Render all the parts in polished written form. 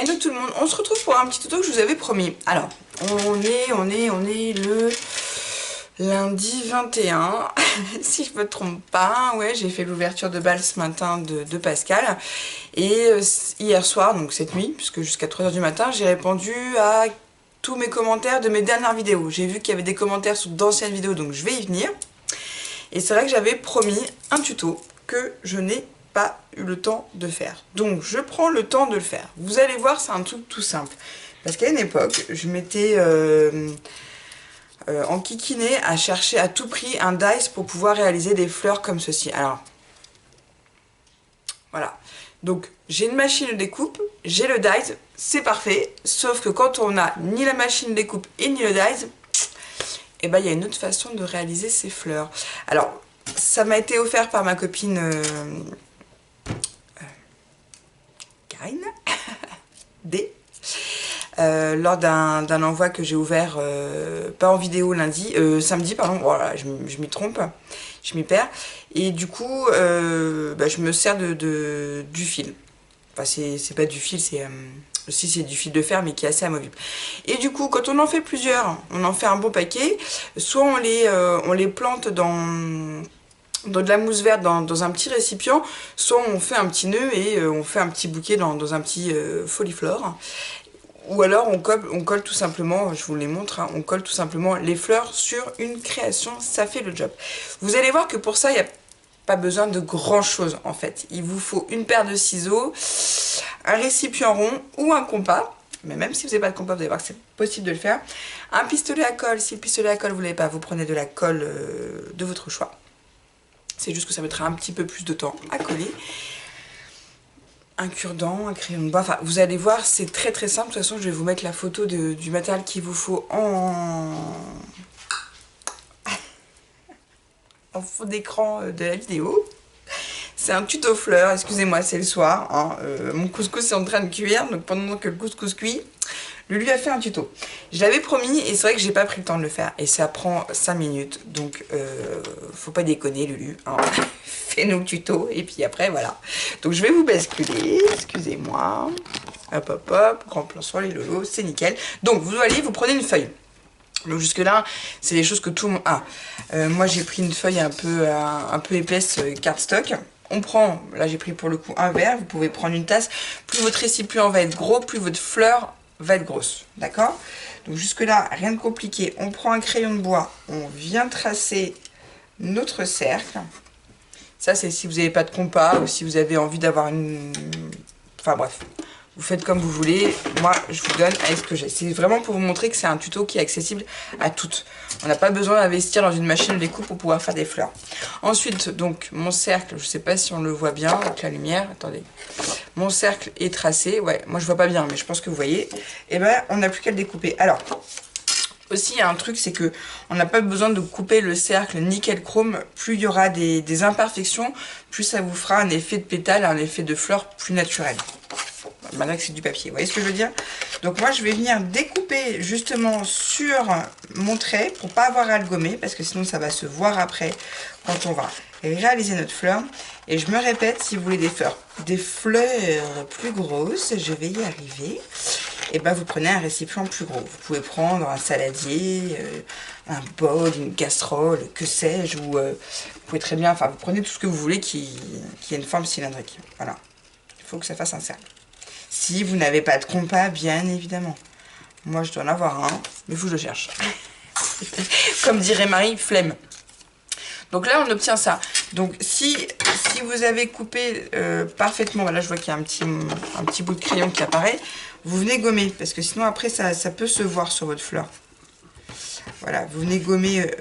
Hello tout le monde, on se retrouve pour un petit tuto que je vous avais promis. Alors, on est le lundi 21, si je me trompe pas. Ouais, j'ai fait l'ouverture de bal ce matin de Pascal. Et hier soir, donc cette nuit, puisque jusqu'à 3 h du matin, j'ai répondu à tous mes commentaires de mes dernières vidéos. J'ai vu qu'il y avait des commentaires sur d'anciennes vidéos, donc je vais y venir. Et c'est vrai que j'avais promis un tuto que je n'ai pas eu le temps de faire. Donc je prends le temps de le faire. Vous allez voir, c'est un truc tout simple. Parce qu'à une époque, je m'étais enquiquinée à chercher à tout prix un dies pour pouvoir réaliser des fleurs comme ceci. Alors, voilà. Donc j'ai une machine de découpe, j'ai le dies, c'est parfait. Sauf que quand on n'a ni la machine de découpe et ni le dies, et ben il y a une autre façon de réaliser ces fleurs. Alors, ça m'a été offert par ma copine Karine D. Lors d'un envoi que j'ai ouvert, pas en vidéo lundi, samedi pardon, voilà, je m'y trompe, je m'y perds. Et du coup, je me sers du fil. Enfin, c'est pas du fil, c'est... si c'est du fil de fer mais qui est assez amovible. Et du coup quand on en fait plusieurs, on en fait un bon paquet, soit on les plante dans de la mousse verte dans un petit récipient, soit on fait un petit nœud et on fait un petit bouquet dans un petit foliflore. Ou alors on colle tout simplement, je vous les montre, hein, on colle tout simplement les fleurs sur une création, ça fait le job. Vous allez voir que pour ça il n'y a pas besoin de grand chose en fait. Il vous faut une paire de ciseaux, un récipient rond ou un compas. Mais même si vous n'avez pas de compas, vous allez voir que c'est possible de le faire. Un pistolet à colle, si le pistolet à colle vous ne l'avez pas, vous prenez de la colle de votre choix. C'est juste que ça mettra un petit peu plus de temps à coller. Un cure-dent, un crayon de bois, enfin vous allez voir, c'est très très simple. De toute façon je vais vous mettre la photo du matériel qu'il vous faut en fond d'écran de la vidéo. C'est un tuto fleurs, excusez-moi, c'est le soir, hein. Mon couscous est en train de cuire, donc pendant que le couscous cuit, Lulu a fait un tuto. Je l'avais promis et c'est vrai que j'ai pas pris le temps de le faire et ça prend 5 minutes, donc faut pas déconner Lulu, hein. Fais-nous le tuto et puis après voilà. Donc je vais vous basculer, excusez-moi, hop hop hop, grand plan sur les lolos, c'est nickel. Donc vous allez, vous prenez une feuille. Donc jusque là, c'est des choses que tout le monde a. Moi j'ai pris une feuille un peu épaisse cardstock. On prend, là j'ai pris pour le coup un verre, vous pouvez prendre une tasse. Plus votre récipient va être gros, plus votre fleur va être grosse. D'accord? Donc jusque là, rien de compliqué. On prend un crayon de bois, on vient tracer notre cercle. Ça c'est si vous n'avez pas de compas ou si vous avez envie d'avoir une... Enfin bref. Vous faites comme vous voulez, moi je vous donne avec ce que j'ai. C'est vraiment pour vous montrer que c'est un tuto qui est accessible à toutes. On n'a pas besoin d'investir dans une machine de découpe pour pouvoir faire des fleurs. Ensuite, donc mon cercle, je ne sais pas si on le voit bien avec la lumière, attendez. Mon cercle est tracé, ouais, moi je vois pas bien, mais je pense que vous voyez. Et ben on n'a plus qu'à le découper. Alors, aussi il y a un truc, c'est que on n'a pas besoin de couper le cercle nickel chrome. Plus il y aura des imperfections, plus ça vous fera un effet de pétale, un effet de fleur plus naturel. Malgré que c'est du papier, vous voyez ce que je veux dire? Donc moi je vais venir découper justement sur mon trait pour pas avoir à le gommer, parce que sinon ça va se voir après quand on va réaliser notre fleur. Et je me répète, si vous voulez des fleurs plus grosses, je vais y arriver, et ben vous prenez un récipient plus gros. Vous pouvez prendre un saladier, un bol, une casserole, que sais-je, ou vous pouvez très bien, enfin vous prenez tout ce que vous voulez qui ait une forme cylindrique. Voilà, il faut que ça fasse un cercle. Si vous n'avez pas de compas, bien évidemment. Moi, je dois en avoir un, mais il faut que je le cherche. Comme dirait Marie, flemme. Donc là, on obtient ça. Donc, si vous avez coupé parfaitement, là, je vois qu'il y a un petit bout de crayon qui apparaît, vous venez gommer, parce que sinon, après, ça peut se voir sur votre fleur. Voilà, vous venez gommer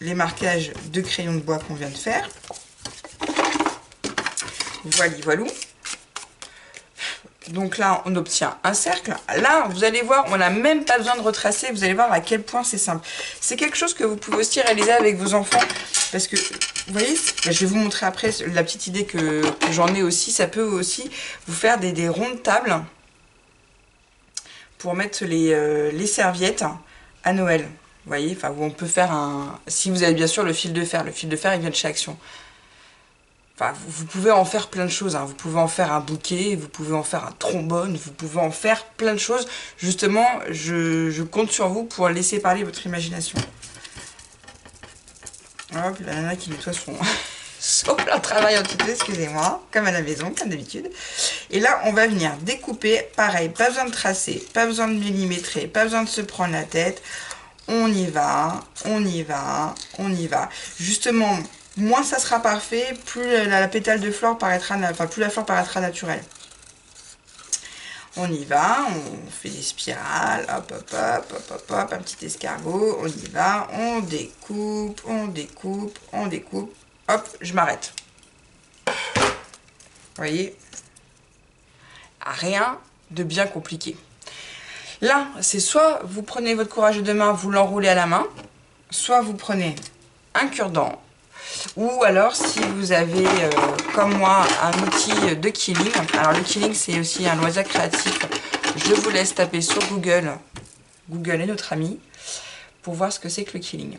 les marquages de crayon de bois qu'on vient de faire. Voilà, voilà. Donc là, on obtient un cercle. Là, vous allez voir, on n'a même pas besoin de retracer. Vous allez voir à quel point c'est simple. C'est quelque chose que vous pouvez aussi réaliser avec vos enfants. Parce que, vous voyez, je vais vous montrer après la petite idée que j'en ai aussi. Ça peut aussi vous faire des ronds de table pour mettre les serviettes à Noël. Vous voyez, enfin, on peut faire un... Si vous avez bien sûr le fil de fer. Le fil de fer, il vient de chez Action. Enfin, vous pouvez en faire plein de choses, hein. Vous pouvez en faire un bouquet, vous pouvez en faire un trombone, vous pouvez en faire plein de choses. Justement, je compte sur vous pour laisser parler votre imagination. Hop, la nana qui nettoie son plein de travail en tuto, excusez-moi, comme à la maison, comme d'habitude. Et là, on va venir découper, pareil, pas besoin de tracer, pas besoin de millimétrer, pas besoin de se prendre la tête. On y va, on y va, on y va. Justement, moins ça sera parfait, plus la pétale de fleur paraîtra, enfin, plus la fleur paraîtra naturelle. On y va, on fait des spirales, hop, hop, hop, hop, hop, hop, un petit escargot, on y va, on découpe, on découpe, on découpe, hop, je m'arrête. Vous voyez, rien de bien compliqué. Là, c'est soit vous prenez votre courage de deux mains, vous l'enroulez à la main, soit vous prenez un cure-dent, ou alors si vous avez, comme moi, un outil de quilling. Alors le quilling, c'est aussi un loisir créatif. Je vous laisse taper sur Google. Google est notre ami pour voir ce que c'est que le quilling.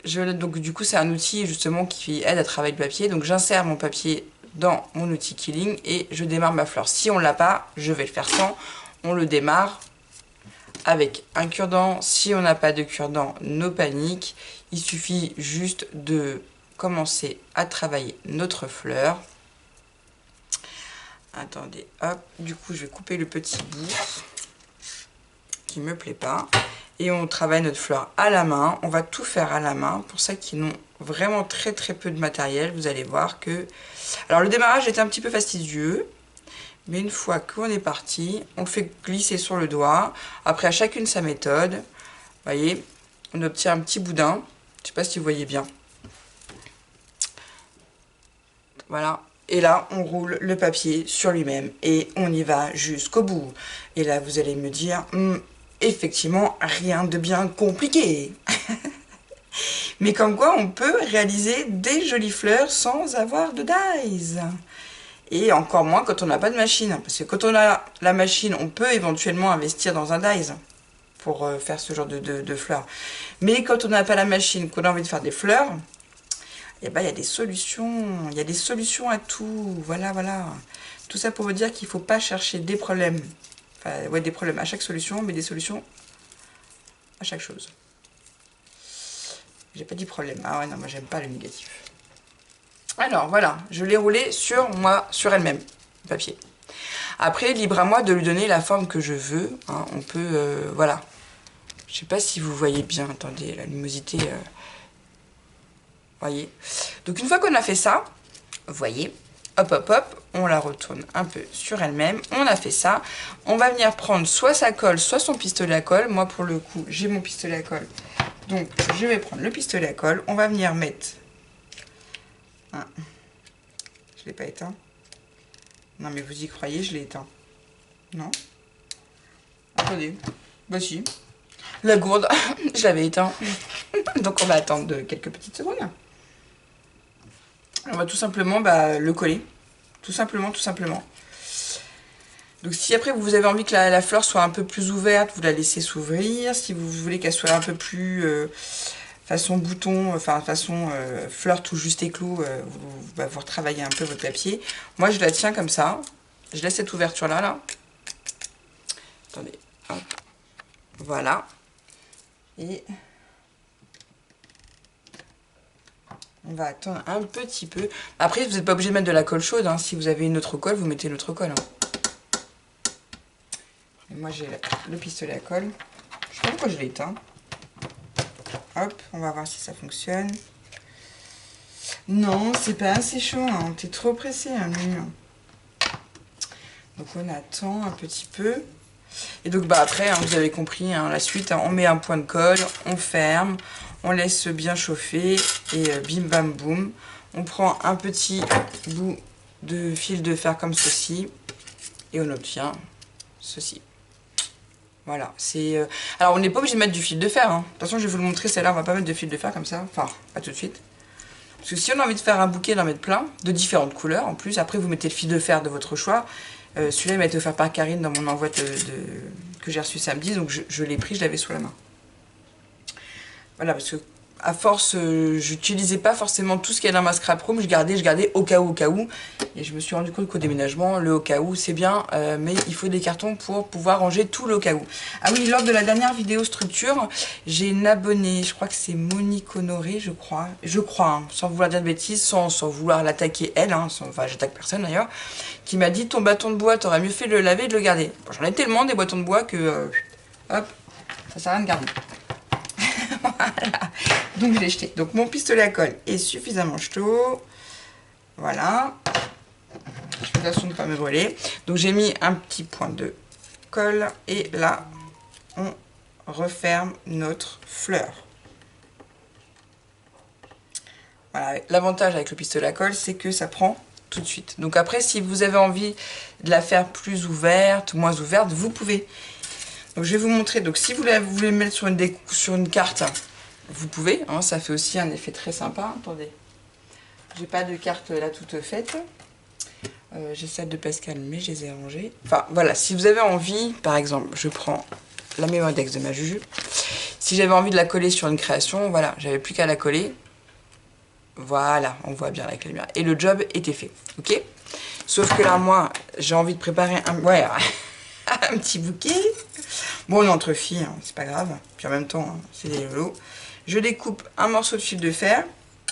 Donc du coup, c'est un outil justement qui aide à travailler le papier. Donc j'insère mon papier dans mon outil quilling et je démarre ma fleur. Si on ne l'a pas, je vais le faire sans. On le démarre avec un cure-dent. Si on n'a pas de cure-dent, no panique. Il suffit juste de commencer à travailler notre fleur. Attendez, hop. Du coup, je vais couper le petit bout qui me plaît pas. Et on travaille notre fleur à la main. On va tout faire à la main. Pour ça qui n'ont vraiment très peu de matériel, vous allez voir que... Alors, le démarrage était un petit peu fastidieux. Mais une fois qu'on est parti, on le fait glisser sur le doigt. Après, à chacune sa méthode. Vous voyez, on obtient un petit boudin. Je ne sais pas si vous voyez bien. Voilà. Et là, on roule le papier sur lui-même. Et on y va jusqu'au bout. Et là, vous allez me dire, effectivement, rien de bien compliqué. Mais comme quoi, on peut réaliser des jolies fleurs sans avoir de dies. Et encore moins quand on n'a pas de machine. Parce que quand on a la machine, on peut éventuellement investir dans un dies pour faire ce genre de fleurs. Mais quand on n'a pas la machine, qu'on a envie de faire des fleurs, eh ben, il y a des solutions. Il y a des solutions à tout. Voilà, voilà. Tout ça pour vous dire qu'il ne faut pas chercher des problèmes. Enfin, ouais, des problèmes à chaque solution, mais des solutions à chaque chose. J'ai pas dit problème. Ah ouais, non, moi j'aime pas le négatif. Alors voilà, je l'ai roulé sur moi, sur elle-même, le papier. Après, libre à moi de lui donner la forme que je veux. Hein, on peut, voilà. Je sais pas si vous voyez bien. Attendez, la luminosité. Voyez. Donc une fois qu'on a fait ça, vous voyez, hop, hop, hop, on la retourne un peu sur elle-même. On a fait ça. On va venir prendre soit sa colle, soit son pistolet à colle. Moi, pour le coup, j'ai mon pistolet à colle. Donc, je vais prendre le pistolet à colle. On va venir mettre... Ah. Je ne l'ai pas éteint. Non, mais vous y croyez, je l'ai éteint. Non? Attendez. Bah si. La gourde, je l'avais éteint. Donc, on va attendre quelques petites secondes. On va tout simplement le coller. Tout simplement, tout simplement. Donc si après vous avez envie que la fleur soit un peu plus ouverte, vous la laissez s'ouvrir. Si vous voulez qu'elle soit un peu plus façon bouton, enfin façon fleur tout juste éclos, vous retravaillez un peu votre papier. Moi je la tiens comme ça. Je laisse cette ouverture là. Attendez. Hop. Voilà. Et on va attendre un petit peu. Après vous n'êtes pas obligé de mettre de la colle chaude. Hein. Si vous avez une autre colle, vous mettez une autre colle. Hein. Et moi j'ai le pistolet à colle. Je sais pas pourquoi je l'ai éteint. Hop, on va voir si ça fonctionne. Non, c'est pas assez chaud. Hein. T'es trop pressé, hein, lui. Donc on attend un petit peu. Et donc après, hein, vous avez compris, hein, la suite, hein, on met un point de colle, on ferme, on laisse bien chauffer et bim bam boum. On prend un petit bout de fil de fer comme ceci et on obtient ceci. Voilà, c'est... Alors, on n'est pas obligé de mettre du fil de fer. Hein. De toute façon, je vais vous le montrer, celle-là, on va pas mettre de fil de fer comme ça. Enfin, pas tout de suite. Parce que si on a envie de faire un bouquet, d'en mettre plein, de différentes couleurs, en plus, après, vous mettez le fil de fer de votre choix. Celui-là, il m'a été offert par Karine dans mon envoi que j'ai reçu samedi. Donc, je l'ai pris, je l'avais sous la main. Voilà, parce que à force, j'utilisais pas forcément tout ce qu'il y a dans ma scrap room, je gardais au cas où. Et je me suis rendu compte qu'au déménagement, le au cas où, c'est bien, mais il faut des cartons pour pouvoir ranger tout le au cas où. Ah oui, lors de la dernière vidéo structure, j'ai une abonnée, je crois que c'est Monique Honoré, je crois, hein, sans vouloir dire de bêtises, sans vouloir l'attaquer elle, hein, enfin j'attaque personne d'ailleurs, qui m'a dit ton bâton de bois, t'aurais mieux fait de le laver et de le garder. Bon, j'en ai tellement des bâtons de bois que, hop, ça sert à rien de garder. Voilà, donc je l'ai jeté. Donc mon pistolet à colle est suffisamment chaud. Voilà. Je fais attention de ne pas me brûler. Donc j'ai mis un petit point de colle et là on referme notre fleur. Voilà. L'avantage avec le pistolet à colle, c'est que ça prend tout de suite. Donc après, si vous avez envie de la faire plus ouverte, moins ouverte, vous pouvez. Donc je vais vous montrer. Donc si vous voulez mettre sur une carte, vous pouvez, hein, ça fait aussi un effet très sympa. Attendez, j'ai pas de carte là toute faite. J'ai celle de Pascal, mais je les ai rangées. Enfin voilà, si vous avez envie, par exemple, je prends la Mémodex de ma Juju. Si j'avais envie de la coller sur une création, voilà, j'avais plus qu'à la coller. Voilà, on voit bien avec la lumière. Et le job était fait, ok? Sauf que là, moi, j'ai envie de préparer un petit bouquet. Bon, on est entre filles, hein, c'est pas grave. Puis en même temps, hein, c'est des lolos. Je découpe un morceau de fil de fer.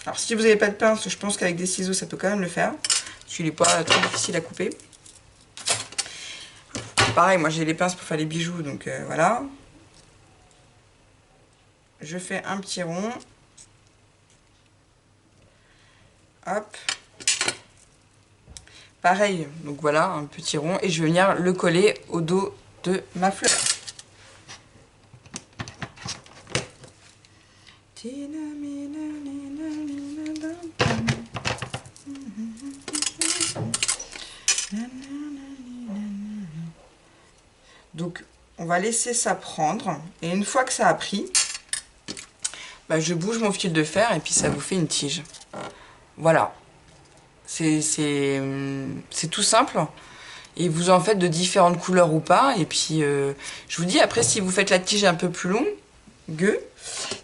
Alors, si vous n'avez pas de pince, je pense qu'avec des ciseaux, ça peut quand même le faire. Parce qu'il n'est pas trop difficile à couper. Pareil, moi, j'ai les pinces pour faire les bijoux, donc voilà. Je fais un petit rond. Hop. Pareil, donc voilà, un petit rond. Et je vais venir le coller au dos de ma fleur. Donc, on va laisser ça prendre. Et une fois que ça a pris, bah, je bouge mon fil de fer et puis ça vous fait une tige. Voilà. C'est tout simple. Et vous en faites de différentes couleurs ou pas. Et puis, je vous dis, après, si vous faites la tige un peu plus longue,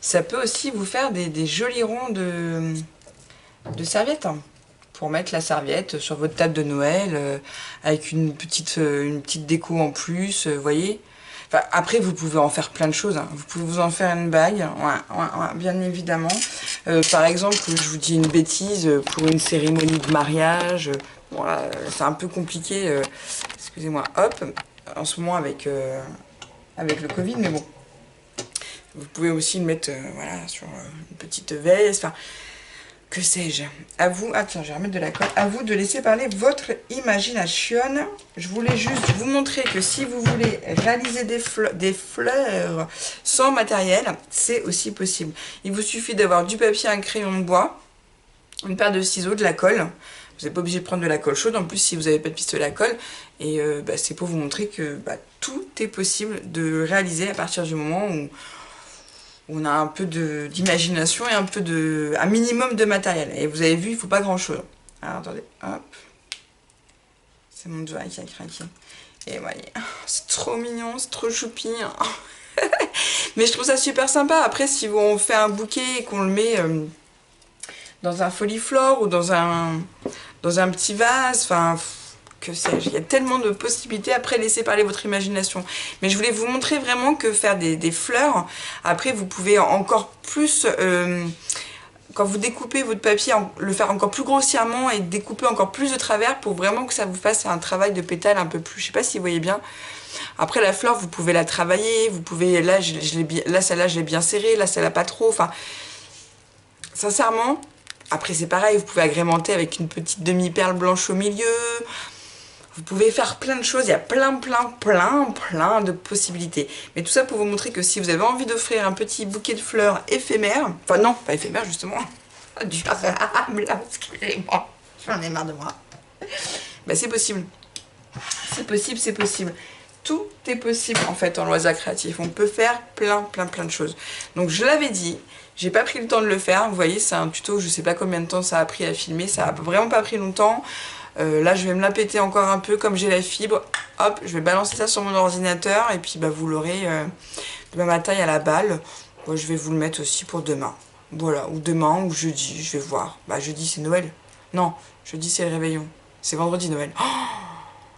ça peut aussi vous faire des jolis ronds de serviettes. Hein, pour mettre la serviette sur votre table de Noël, avec une petite déco en plus, vous voyez. Enfin, après, vous pouvez en faire plein de choses. Hein. Vous pouvez vous en faire une bague, bien évidemment. Par exemple, je vous dis une bêtise, pour une cérémonie de mariage, voilà, c'est un peu compliqué, excusez-moi, hop, en ce moment avec le Covid, mais bon. Vous pouvez aussi le mettre voilà, sur une petite veste, enfin, que sais-je. À vous, tiens, je vais remettre de la colle. À vous de laisser parler votre imagination. Je voulais juste vous montrer que si vous voulez réaliser des fleurs sans matériel, c'est aussi possible. Il vous suffit d'avoir du papier, un crayon de bois, une paire de ciseaux, de la colle. Vous n'êtes pas obligé de prendre de la colle chaude. En plus, si vous n'avez pas de pistolet à colle, et c'est pour vous montrer que tout est possible de réaliser à partir du moment où on a un peu d'imagination et un minimum de matériel. Et vous avez vu, il ne faut pas grand chose. Alors attendez, hop. C'est mon doigt qui a craqué. Et voyez, c'est trop mignon, c'est trop choupi. Hein. Mais je trouve ça super sympa. Après, si on fait un bouquet et qu'on le met dans un foliflore ou dans un petit vase, enfin, que sais-je, il y a tellement de possibilités. Après, laissez parler votre imagination. Mais je voulais vous montrer vraiment que faire des fleurs, après, vous pouvez encore plus, quand vous découpez votre papier, le faire encore plus grossièrement et découper encore plus de travers pour vraiment que ça vous fasse un travail de pétale un peu plus, je sais pas si vous voyez bien. Après, la fleur, vous pouvez la travailler, vous pouvez, là, celle-là, je l'ai bien serrée, là, celle-là, pas trop, enfin, sincèrement, après, c'est pareil, vous pouvez agrémenter avec une petite demi-perle blanche au milieu. Vous pouvez faire plein de choses, il y a plein de possibilités. Mais tout ça pour vous montrer que si vous avez envie d'offrir un petit bouquet de fleurs éphémère, enfin non, pas éphémère justement, durable, excusez-moi, j'en ai marre de moi. Bah c'est possible, c'est possible, c'est possible. Tout est possible en fait en loisir créatif, on peut faire plein de choses. Donc je l'avais dit, j'ai pas pris le temps de le faire, vous voyez c'est un tuto, je sais pas combien de temps ça a pris à filmer, ça a vraiment pas pris longtemps. Là je vais me la péter encore un peu comme j'ai la fibre, hop je vais balancer ça sur mon ordinateur et puis vous l'aurez demain matin à la balle. Moi je vais vous le mettre aussi pour demain, Voilà, ou demain, ou jeudi, je vais voir. Bah jeudi c'est Noël. Non, jeudi c'est le réveillon. C'est vendredi Noël. Oh,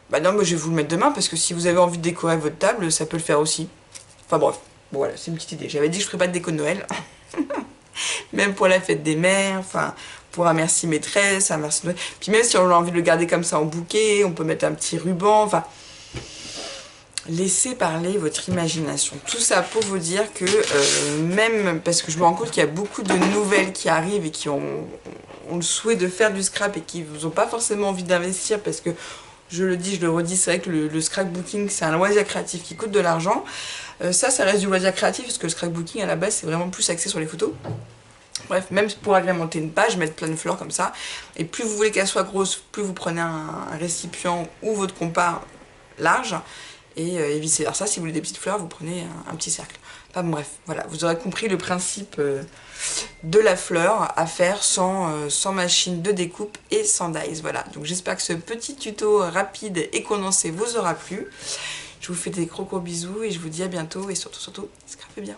bah non, mais je vais vous le mettre demain parce que si vous avez envie de décorer votre table, ça peut le faire aussi. Enfin bref, bon voilà, c'est une petite idée. J'avais dit que je ferais pas de déco de Noël. Même pour la fête des mères, enfin, pour un merci maîtresse, un merci Noël. Puis même si on a envie de le garder comme ça en bouquet, on peut mettre un petit ruban, enfin... Laissez parler votre imagination. Tout ça pour vous dire que même, parce que je me rends compte qu'il y a beaucoup de nouvelles qui arrivent et qui ont le souhait de faire du scrap et qui n'ont pas forcément envie d'investir parce que, je le dis, je le redis, c'est vrai que le scrapbooking c'est un loisir créatif qui coûte de l'argent. Ça reste du loisir créatif parce que le scrapbooking à la base c'est vraiment plus axé sur les photos. Bref, même pour agrémenter une page, mettre plein de fleurs comme ça. Et plus vous voulez qu'elle soit grosse, plus vous prenez un récipient ou votre compas large. Et vice versa, si vous voulez des petites fleurs, vous prenez un petit cercle. Enfin bon, bref, voilà, vous aurez compris le principe de la fleur à faire sans machine de découpe et sans dies. Voilà, donc j'espère que ce petit tuto rapide et condensé vous aura plu. Je vous fais des gros bisous et je vous dis à bientôt et surtout, scrapez bien.